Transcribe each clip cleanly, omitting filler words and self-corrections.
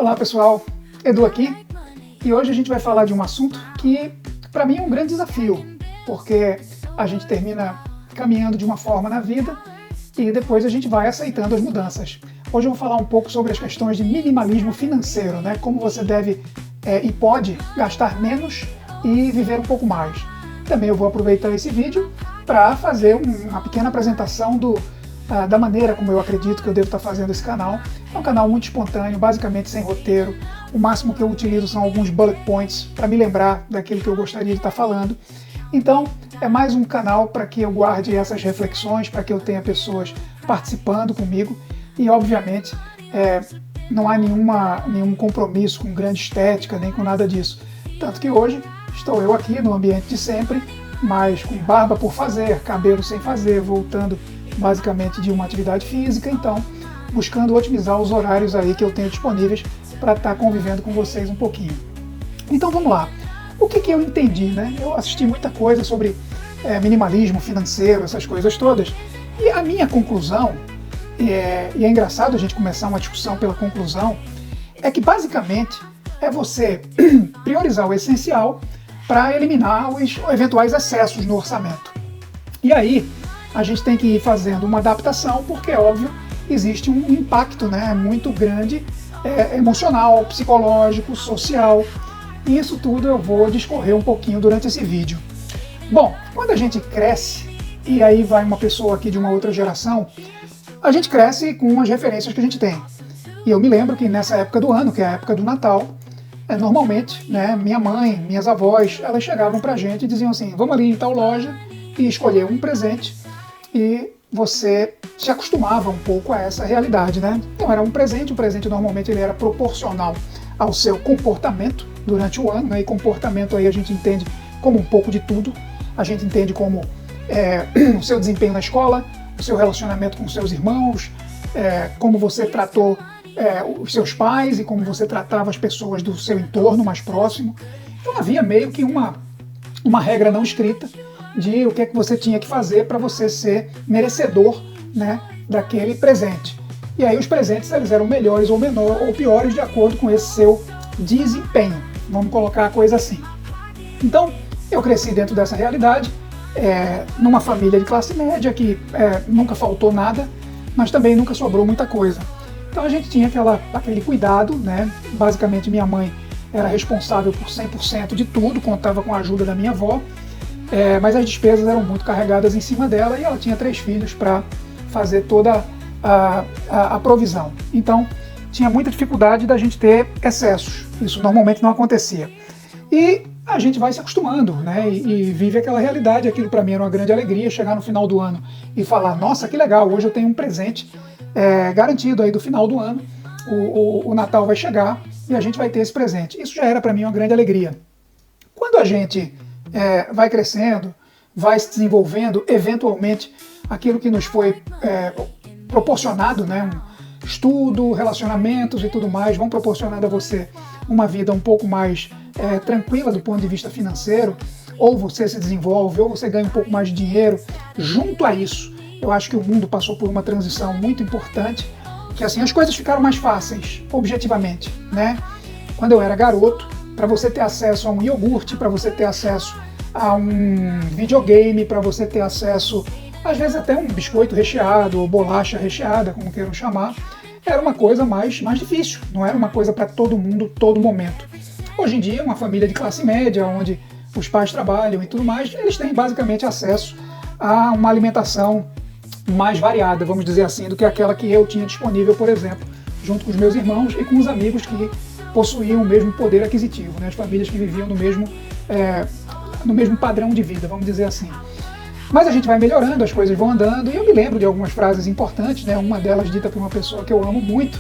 Olá pessoal, Edu aqui, e hoje a gente vai falar de um assunto que para mim é um grande desafio, porque a gente termina caminhando de uma forma na vida e depois a gente vai aceitando as mudanças. Hoje eu vou falar um pouco sobre as questões de minimalismo financeiro, né? Como você deve e pode gastar menos e viver um pouco mais. Também eu vou aproveitar esse vídeo para fazer uma pequena apresentação da maneira como eu acredito que eu devo estar fazendo esse canal. É um canal muito espontâneo, basicamente sem roteiro. O máximo que eu utilizo são alguns bullet points para me lembrar daquilo que eu gostaria de estar falando. Então, é mais um canal para que eu guarde essas reflexões, para que eu tenha pessoas participando comigo. E, obviamente, não há nenhum compromisso com grande estética, nem com nada disso. Tanto que hoje estou eu aqui no ambiente de sempre, mas com barba por fazer, cabelo sem fazer, voltando basicamente de uma atividade física, então buscando otimizar os horários aí que eu tenho disponíveis para estar convivendo com vocês um pouquinho. Então vamos lá. O que eu entendi, né? Eu assisti muita coisa sobre minimalismo financeiro, essas coisas todas, e a minha conclusão, e é engraçado a gente começar uma discussão pela conclusão, é que basicamente é você priorizar o essencial para eliminar os eventuais excessos no orçamento. E aí a gente tem que ir fazendo uma adaptação, porque, óbvio, existe um impacto, né, muito grande, emocional, psicológico, social, e isso tudo eu vou discorrer um pouquinho durante esse vídeo. Bom, quando a gente cresce, e aí vai uma pessoa aqui de uma outra geração, a gente cresce com as referências que a gente tem. E eu me lembro que nessa época do ano, que é a época do Natal, normalmente, né, minha mãe, minhas avós, elas chegavam pra gente e diziam assim, vamos ali em tal loja e escolher um presente, e você se acostumava um pouco a essa realidade, né? Então era um presente, o presente normalmente ele era proporcional ao seu comportamento durante o ano, né? E comportamento aí a gente entende como um pouco de tudo, a gente entende como o seu desempenho na escola, o seu relacionamento com seus irmãos, como você tratou os seus pais e como você tratava as pessoas do seu entorno mais próximo. Então havia meio que uma regra não escrita de o que é que você tinha que fazer para você ser merecedor, né, daquele presente. E aí os presentes eles eram melhores ou piores de acordo com esse seu desempenho. Vamos colocar a coisa assim. Então, eu cresci dentro dessa realidade, numa família de classe média que nunca faltou nada, mas também nunca sobrou muita coisa. Então a gente tinha aquele cuidado, né? Basicamente minha mãe era responsável por 100% de tudo, contava com a ajuda da minha avó, mas as despesas eram muito carregadas em cima dela e ela tinha 3 filhos para fazer toda a provisão. Então tinha muita dificuldade da gente ter excessos, isso normalmente não acontecia. E a gente vai se acostumando, né? E vive aquela realidade. Aquilo para mim era uma grande alegria, chegar no final do ano e falar, nossa, que legal, hoje eu tenho um presente garantido aí do final do ano, o Natal vai chegar e a gente vai ter esse presente. Isso já era para mim uma grande alegria. Quando a gente vai crescendo, vai se desenvolvendo, eventualmente aquilo que nos foi proporcionado, né, um estudo, relacionamentos e tudo mais, vão proporcionando a você uma vida um pouco mais tranquila do ponto de vista financeiro, ou você se desenvolve, ou você ganha um pouco mais de dinheiro. Junto a isso, eu acho que o mundo passou por uma transição muito importante, que assim, as coisas ficaram mais fáceis, objetivamente, né? Quando eu era garoto, para você ter acesso a um iogurte, para você ter acesso a um videogame, para você ter acesso, às vezes até um biscoito recheado, ou bolacha recheada, como queiram chamar, era uma coisa mais difícil, não era uma coisa para todo mundo, todo momento. Hoje em dia, uma família de classe média, onde os pais trabalham e tudo mais, eles têm basicamente acesso a uma alimentação mais variada, vamos dizer assim, do que aquela que eu tinha disponível, por exemplo, junto com os meus irmãos e com os amigos que possuíam o mesmo poder aquisitivo, né? As famílias que viviam no mesmo padrão de vida, vamos dizer assim. Mas a gente vai melhorando, as coisas vão andando, e eu me lembro de algumas frases importantes, né? Uma delas dita por uma pessoa que eu amo muito,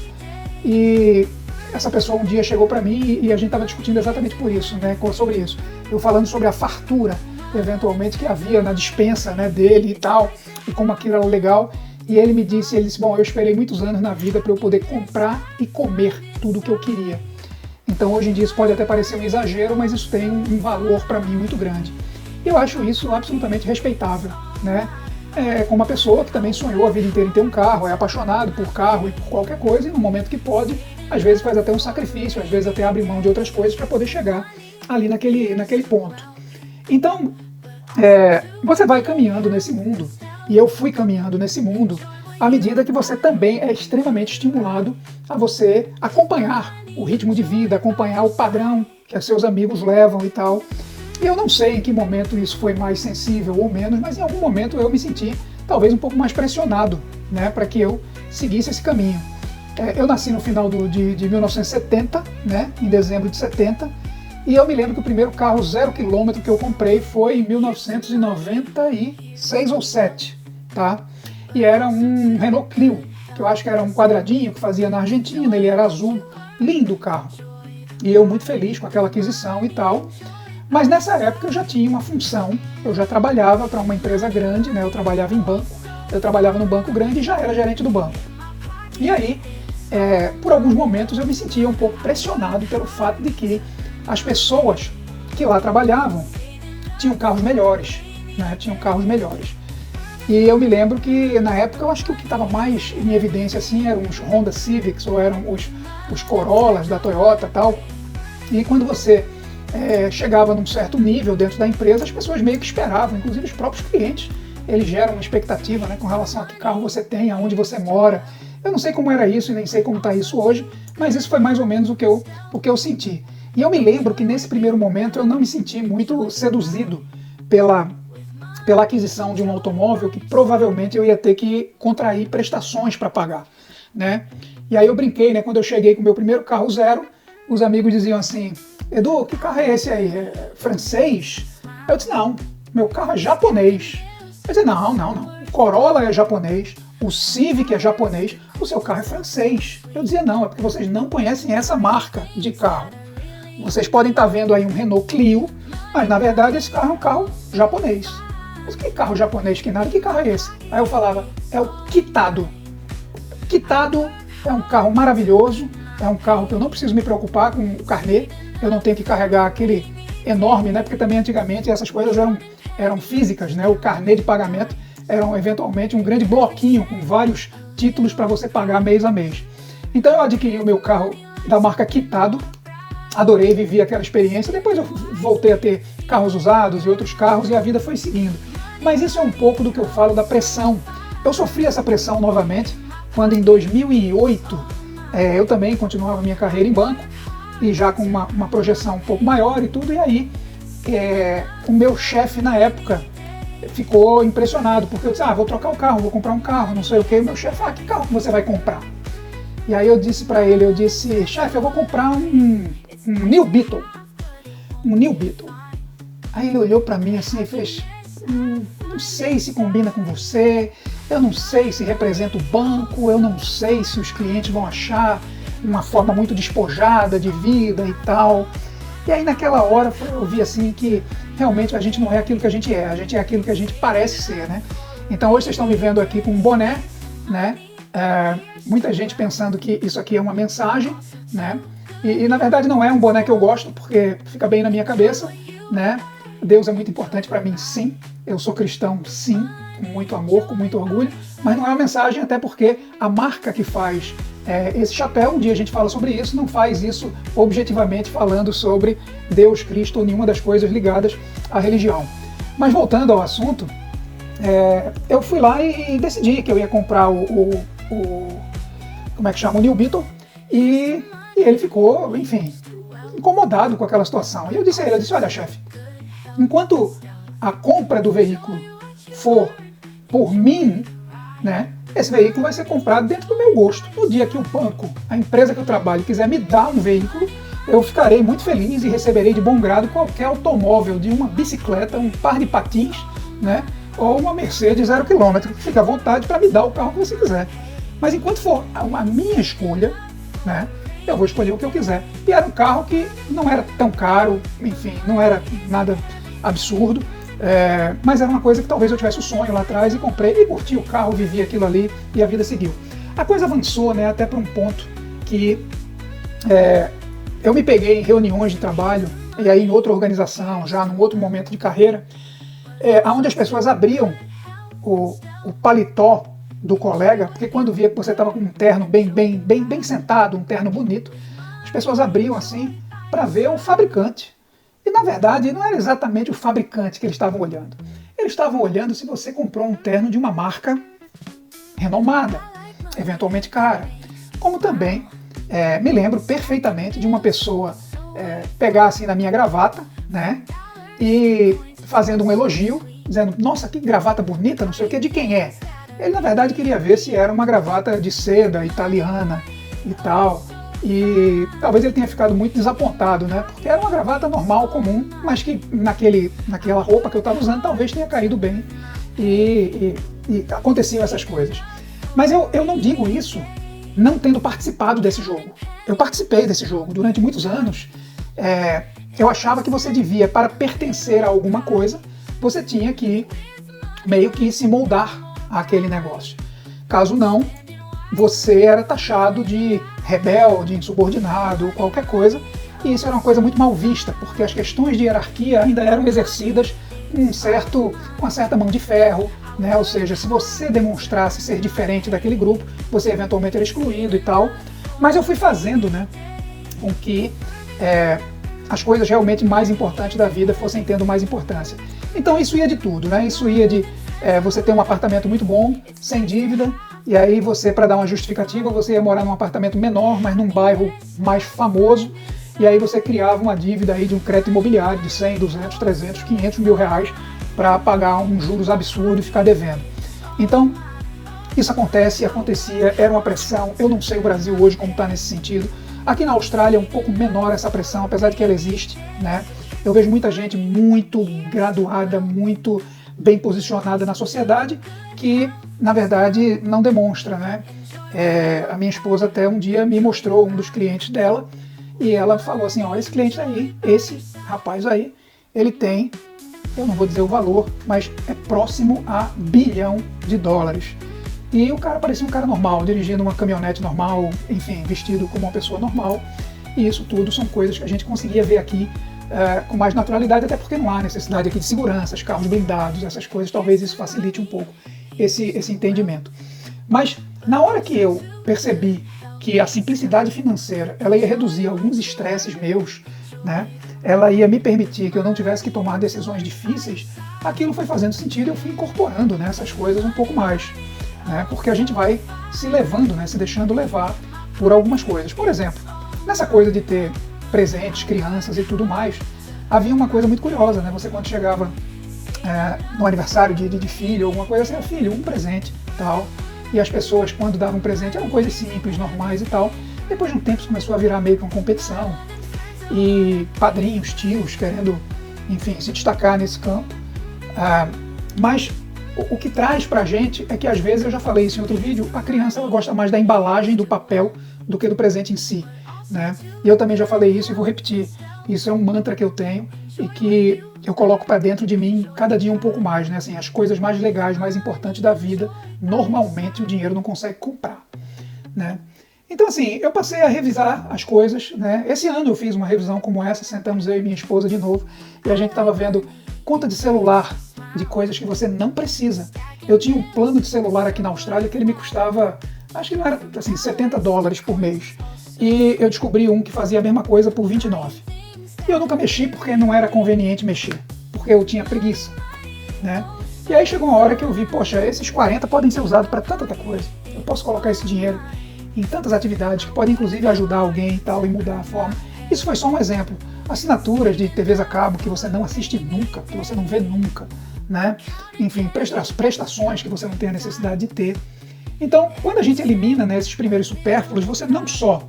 e essa pessoa um dia chegou para mim e a gente estava discutindo exatamente por isso, né? Sobre isso. Eu falando sobre a fartura, eventualmente, que havia na despensa, né, dele e tal, e como aquilo era legal. E ele disse, bom, eu esperei muitos anos na vida para eu poder comprar e comer tudo o que eu queria. Então hoje em dia isso pode até parecer um exagero, mas isso tem um valor para mim muito grande. Eu acho isso absolutamente respeitável, né? com uma pessoa que também sonhou a vida inteira em ter um carro, é apaixonado por carro e por qualquer coisa, e no momento que pode, às vezes faz até um sacrifício, às vezes até abre mão de outras coisas para poder chegar ali naquele ponto. Então, você vai caminhando nesse mundo, e eu fui caminhando nesse mundo, à medida que você também é extremamente estimulado a você acompanhar o ritmo de vida, acompanhar o padrão que os seus amigos levam e tal. E eu não sei em que momento isso foi mais sensível ou menos, mas em algum momento eu me senti talvez um pouco mais pressionado, né, para que eu seguisse esse caminho. Eu nasci no final de 1970, né, em dezembro de 70, e eu me lembro que o primeiro carro 0 km que eu comprei foi em 1996 ou 7, tá? E era um Renault Clio, que eu acho que era um quadradinho que fazia na Argentina, ele era azul, lindo o carro. E eu muito feliz com aquela aquisição e tal. Mas nessa época eu já tinha uma função, eu já trabalhava para uma empresa grande, né? Eu trabalhava em banco, eu trabalhava num banco grande e já era gerente do banco. E aí, por alguns momentos eu me sentia um pouco pressionado pelo fato de que as pessoas que lá trabalhavam tinham carros melhores, né? Tinham carros melhores. E eu me lembro que na época eu acho que o que estava mais em evidência assim eram os Honda Civics ou eram os Corollas da Toyota e tal. E quando você chegava num certo nível dentro da empresa, as pessoas meio que esperavam, inclusive os próprios clientes, eles geram uma expectativa, né, com relação a que carro você tem, aonde você mora. Eu não sei como era isso e nem sei como está isso hoje, mas isso foi mais ou menos o que eu senti. E eu me lembro que nesse primeiro momento eu não me senti muito seduzido pela aquisição de um automóvel que provavelmente eu ia ter que contrair prestações para pagar, né? E aí eu brinquei, né, quando eu cheguei com o meu primeiro carro zero, os amigos diziam assim: Edu, que carro é esse aí? É francês? Eu disse: não, meu carro é japonês. Eu disse: não. O Corolla é japonês, o Civic é japonês, o seu carro é francês. Eu dizia: não, é porque vocês não conhecem essa marca de carro. Vocês podem estar vendo aí um Renault Clio, mas na verdade esse carro é um carro japonês. Mas que carro japonês que nada? Que carro é esse? Aí eu falava: é o Kitado. Kitado é um carro maravilhoso, é um carro que eu não preciso me preocupar com o carnê, eu não tenho que carregar aquele enorme, né? Porque também antigamente essas coisas eram físicas, né? O carnê de pagamento era eventualmente um grande bloquinho com vários títulos para você pagar mês a mês. Então eu adquiri o meu carro da marca Kitado, adorei, vivi aquela experiência, depois eu voltei a ter carros usados e outros carros e a vida foi seguindo. Mas isso é um pouco do que eu falo da pressão. Eu sofri essa pressão novamente quando em 2008 eu também continuava minha carreira em banco e já com uma projeção um pouco maior e tudo, e aí o meu chefe na época ficou impressionado, porque eu disse: vou trocar o carro, vou comprar um carro, não sei o que, e o meu chefe: que carro que você vai comprar? E aí eu disse para ele, chefe, eu vou comprar um New Beetle. Um New Beetle. Aí ele olhou para mim assim e fez: não sei se combina com você, eu não sei se representa o banco, eu não sei se os clientes vão achar uma forma muito despojada de vida e tal. E aí naquela hora eu vi assim que realmente a gente não é aquilo que a gente é aquilo que a gente parece ser, né? Então hoje vocês estão me vendo aqui com um boné, né? Muita gente pensando que isso aqui é uma mensagem, né? E na verdade não é um boné que eu gosto, porque fica bem na minha cabeça, né? Deus é muito importante para mim, sim. Eu sou cristão, sim, com muito amor, com muito orgulho, mas não é uma mensagem, até porque a marca que faz esse chapéu, um dia a gente fala sobre isso, não faz isso objetivamente falando sobre Deus, Cristo ou nenhuma das coisas ligadas à religião. Mas voltando ao assunto, eu fui lá e decidi que eu ia comprar como é que chama? O New Beetle, e ele ficou, enfim, incomodado com aquela situação. E eu disse a ele, olha, chefe, enquanto a compra do veículo for por mim, né, esse veículo vai ser comprado dentro do meu gosto. No dia que o banco, a empresa que eu trabalho, quiser me dar um veículo, eu ficarei muito feliz e receberei de bom grado qualquer automóvel, de uma bicicleta, um par de patins, né, ou uma Mercedes 0 km. Fica à vontade para me dar o carro que você quiser. Mas enquanto for a minha escolha, né, eu vou escolher o que eu quiser. E era um carro que não era tão caro, enfim, não era nada absurdo, mas era uma coisa que talvez eu tivesse o sonho lá atrás e comprei e curti o carro, vivi aquilo ali e a vida seguiu. A coisa avançou, né, até para um ponto que eu me peguei em reuniões de trabalho, e aí em outra organização, já num outro momento de carreira, onde as pessoas abriam o paletó do colega, porque quando via que você estava com um terno bem sentado, um terno bonito, as pessoas abriam assim para ver o fabricante. E na verdade não era exatamente o fabricante que eles estavam olhando. Eles estavam olhando se você comprou um terno de uma marca renomada, eventualmente cara. Como também me lembro perfeitamente de uma pessoa pegar assim na minha gravata, né, e fazendo um elogio, dizendo, nossa, que gravata bonita, não sei o que, de quem é? Ele na verdade queria ver se era uma gravata de seda italiana e tal. E talvez ele tenha ficado muito desapontado, né? Porque era uma gravata normal, comum, mas que naquela roupa que eu estava usando talvez tenha caído bem. E aconteciam essas coisas. Mas eu não digo isso não tendo participado desse jogo. Eu participei desse jogo durante muitos anos. Eu achava que você devia, para pertencer a alguma coisa, você tinha que meio que se moldar àquele negócio. Caso não, você era taxado de rebelde, insubordinado ou qualquer coisa, e isso era uma coisa muito mal vista, porque as questões de hierarquia ainda eram exercidas com uma certa mão de ferro, né? Ou seja, se você demonstrasse ser diferente daquele grupo, você eventualmente era excluído e tal. Mas eu fui fazendo, né, com que as coisas realmente mais importantes da vida fossem tendo mais importância. Então isso ia de tudo, né? Isso ia de você ter um apartamento muito bom, sem dívida, e aí você, para dar uma justificativa, você ia morar num apartamento menor, mas num bairro mais famoso, e aí você criava uma dívida aí de um crédito imobiliário de 100, 200, 300, 500 mil reais para pagar uns juros absurdos e ficar devendo. Então, isso acontece, acontecia, era uma pressão. Eu não sei o Brasil hoje como está nesse sentido. Aqui na Austrália é um pouco menor essa pressão, apesar de que ela existe, né? Eu vejo muita gente muito graduada, muito bem posicionada na sociedade, que na verdade não demonstra, né? A minha esposa até um dia me mostrou um dos clientes dela e ela falou assim, ó, esse cliente aí, esse rapaz aí, ele tem, eu não vou dizer o valor, mas é próximo a $1 bilhão. E o cara parecia um cara normal, dirigindo uma caminhonete normal, enfim, vestido como uma pessoa normal. E isso tudo são coisas que a gente conseguia ver aqui com mais naturalidade, até porque não há necessidade aqui de seguranças, carros blindados, essas coisas, talvez isso facilite um pouco esse entendimento. Mas na hora que eu percebi que a simplicidade financeira ela ia reduzir alguns estresses meus, né, ela ia me permitir que eu não tivesse que tomar decisões difíceis, aquilo foi fazendo sentido e eu fui incorporando, né, essas coisas um pouco mais. Né, porque a gente vai se levando, né, se deixando levar por algumas coisas. Por exemplo, nessa coisa de ter presentes, crianças e tudo mais, havia uma coisa muito curiosa, né? Você quando chegava no aniversário de filho, alguma coisa assim, filho, um presente, tal. E as pessoas, quando davam um presente, eram coisas simples, normais e tal. Depois de um tempo, isso começou a virar meio que uma competição. E padrinhos, tios, querendo, enfim, se destacar nesse campo. Mas o que traz pra gente é que, às vezes, eu já falei isso em outro vídeo, a criança ela gosta mais da embalagem, do papel, do que do presente em si. Né? E eu também já falei isso e vou repetir. Isso é um mantra que eu tenho e que eu coloco para dentro de mim cada dia um pouco mais. Né? Assim, as coisas mais legais, mais importantes da vida, normalmente o dinheiro não consegue comprar. Né? Então assim, eu passei a revisar as coisas. Né? Esse ano eu fiz uma revisão como essa, sentamos eu e minha esposa de novo e a gente estava vendo conta de celular de coisas que você não precisa. Eu tinha um plano de celular aqui na Austrália que ele me custava, acho que não era assim, $70 por mês. E eu descobri um que fazia a mesma coisa por 29. E eu nunca mexi porque não era conveniente mexer, porque eu tinha preguiça, né? E aí chegou uma hora que eu vi, poxa, esses 40 podem ser usados para tanta outra coisa. Eu posso colocar esse dinheiro em tantas atividades que podem inclusive ajudar alguém e tal, e mudar a forma. Isso foi só um exemplo. Assinaturas de TVs a cabo que você não assiste nunca, que você não vê nunca, né? Enfim, prestações que você não tem a necessidade de ter. Então, quando a gente elimina, né, esses primeiros supérfluos, você não só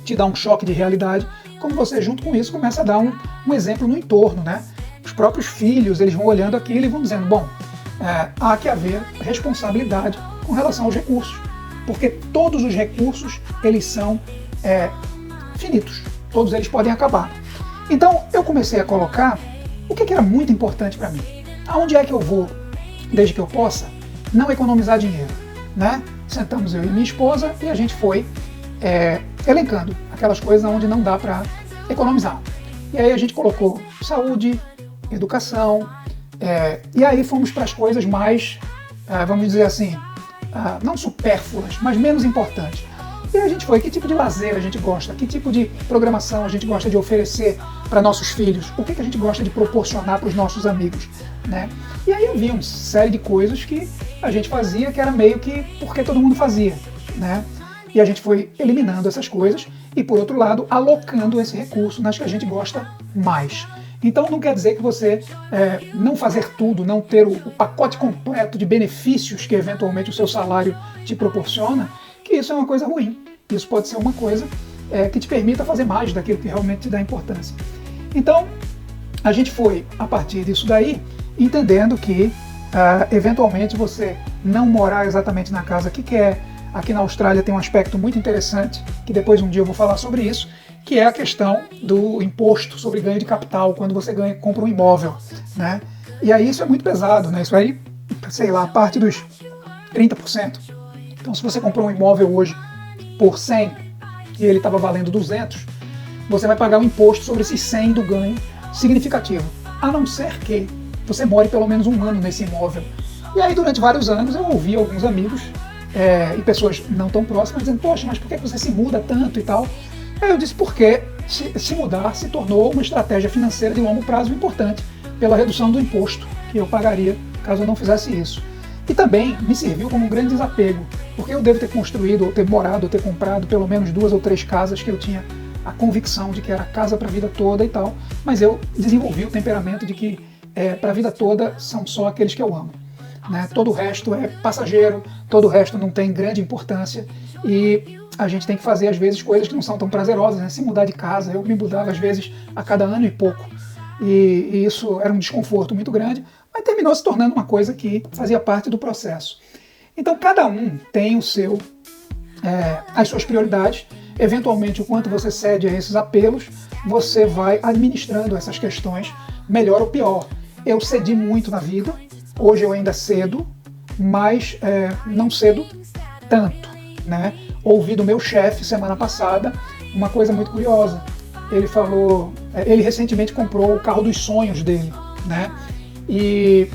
te dá um choque de realidade, como você, junto com isso, começa a dar um exemplo no entorno, né? Os próprios filhos, eles vão olhando aquilo e vão dizendo, bom, há que haver responsabilidade com relação aos recursos, porque todos os recursos, eles são finitos, todos eles podem acabar. Então, eu comecei a colocar o que era muito importante para mim. Aonde é que eu vou, desde que eu possa, não economizar dinheiro, né? Sentamos eu e minha esposa e a gente foi elencando aquelas coisas onde não dá para economizar. E aí a gente colocou saúde, educação, e aí fomos para as coisas mais vamos dizer assim, não supérfluas, mas menos importantes. E a gente foi, que tipo de lazer a gente gosta, que tipo de programação a gente gosta de oferecer para nossos filhos, o que a gente gosta de proporcionar para os nossos amigos, né? E aí eu vi uma série de coisas que a gente fazia que era meio que porque todo mundo fazia, né? E a gente foi eliminando essas coisas e, por outro lado, alocando esse recurso nas que a gente gosta mais. Então não quer dizer que você não fazer tudo, não ter o pacote completo de benefícios que eventualmente o seu salário te proporciona, que isso é uma coisa ruim. Isso pode ser uma coisa que te permita fazer mais daquilo que realmente te dá importância. Então, a gente foi, a partir disso daí, entendendo que eventualmente você não morar exatamente na casa que quer. Aqui na Austrália tem um aspecto muito interessante, que depois um dia eu vou falar sobre isso, que é a questão do imposto sobre ganho de capital, quando você compra um imóvel, né? E aí isso é muito pesado, né? Isso aí, sei lá, parte dos 30%. Então se você comprou um imóvel hoje por 100 e ele estava valendo 200, você vai pagar um imposto sobre esses 100 do ganho significativo, a não ser que você more pelo menos um ano nesse imóvel. E aí durante vários anos eu ouvi alguns amigos e pessoas não tão próximas dizendo, poxa, mas por que você se muda tanto e tal? Aí eu disse, porque se mudar se tornou uma estratégia financeira de longo prazo importante pela redução do imposto que eu pagaria caso eu não fizesse isso. E também me serviu como um grande desapego, porque eu devo ter construído, ou ter morado, ou ter comprado pelo menos 2 ou 3 casas que eu tinha a convicção de que era casa para a vida toda e tal, mas eu desenvolvi o temperamento de que para a vida toda são só aqueles que eu amo. Né? Todo o resto é passageiro, todo o resto não tem grande importância e a gente tem que fazer às vezes coisas que não são tão prazerosas, né? Se mudar de casa, eu me mudava às vezes a cada ano e pouco e isso era um desconforto muito grande, mas terminou se tornando uma coisa que fazia parte do processo. Então cada um tem as suas prioridades, eventualmente o quanto você cede a esses apelos, você vai administrando essas questões melhor ou pior. Eu cedi muito na vida, hoje eu ainda cedo, mas não cedo tanto, né? Ouvi do meu chefe semana passada uma coisa muito curiosa. Ele falou, ele recentemente comprou o carro dos sonhos dele, né? E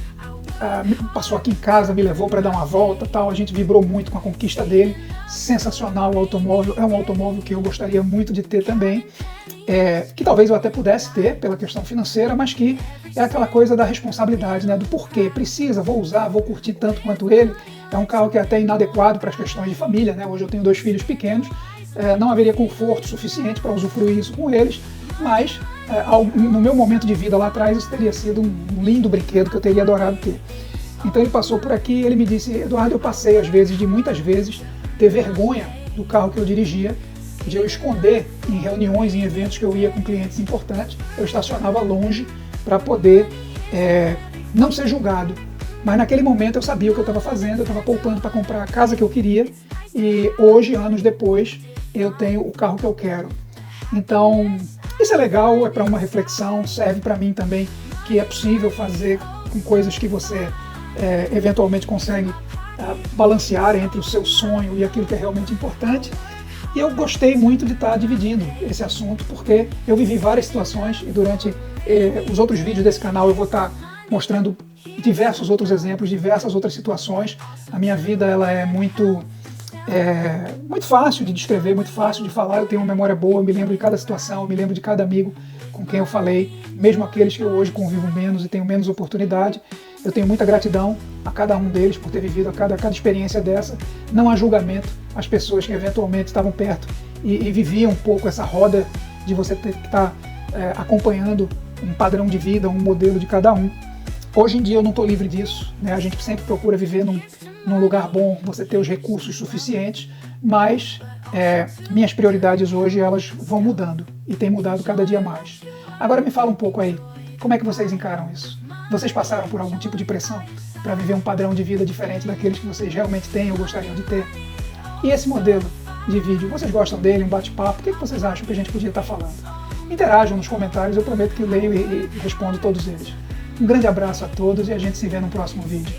passou aqui em casa, me levou para dar uma volta, tal. A gente vibrou muito com a conquista dele. Sensacional o automóvel, é um automóvel que eu gostaria muito de ter também. Que talvez eu até pudesse ter pela questão financeira, mas que é aquela coisa da responsabilidade, né? Do porquê, precisa, vou usar, vou curtir tanto quanto ele. É um carro que é até inadequado para as questões de família, né? Hoje eu tenho 2 filhos pequenos, não haveria conforto suficiente para usufruir isso com eles, mas no meu momento de vida lá atrás isso teria sido um lindo brinquedo que eu teria adorado ter. Então ele passou por aqui e ele me disse, Eduardo, eu passei muitas vezes, ter vergonha do carro que eu dirigia, de eu esconder em reuniões, em eventos que eu ia com clientes importantes, eu estacionava longe para poder não ser julgado. Mas naquele momento eu sabia o que eu estava fazendo, eu estava poupando para comprar a casa que eu queria e hoje, anos depois, eu tenho o carro que eu quero. Então, isso é legal, é para uma reflexão, serve para mim também que é possível fazer com coisas que você eventualmente consegue balancear entre o seu sonho e aquilo que é realmente importante. E eu gostei muito de estar dividindo esse assunto, porque eu vivi várias situações e durante os outros vídeos desse canal eu vou estar mostrando diversos outros exemplos, diversas outras situações. A minha vida ela é muito fácil de descrever, muito fácil de falar. Eu tenho uma memória boa, eu me lembro de cada situação, eu me lembro de cada amigo com quem eu falei, mesmo aqueles que eu hoje convivo menos e tenho menos oportunidade. Eu tenho muita gratidão a cada um deles por ter vivido cada experiência dessa. Não há julgamento às pessoas que eventualmente estavam perto e viviam um pouco essa roda de você ter que estar acompanhando um padrão de vida, um modelo de cada um. Hoje em dia eu não estou livre disso, né? A gente sempre procura viver num lugar bom, você ter os recursos suficientes, mas minhas prioridades hoje elas vão mudando e tem mudado cada dia mais. Agora me fala um pouco aí, como é que vocês encaram isso? Vocês passaram por algum tipo de pressão para viver um padrão de vida diferente daqueles que vocês realmente têm ou gostariam de ter? E esse modelo de vídeo, vocês gostam dele, um bate-papo? O que vocês acham que a gente podia estar falando? Interajam nos comentários, eu prometo que eu leio e respondo todos eles. Um grande abraço a todos e a gente se vê no próximo vídeo.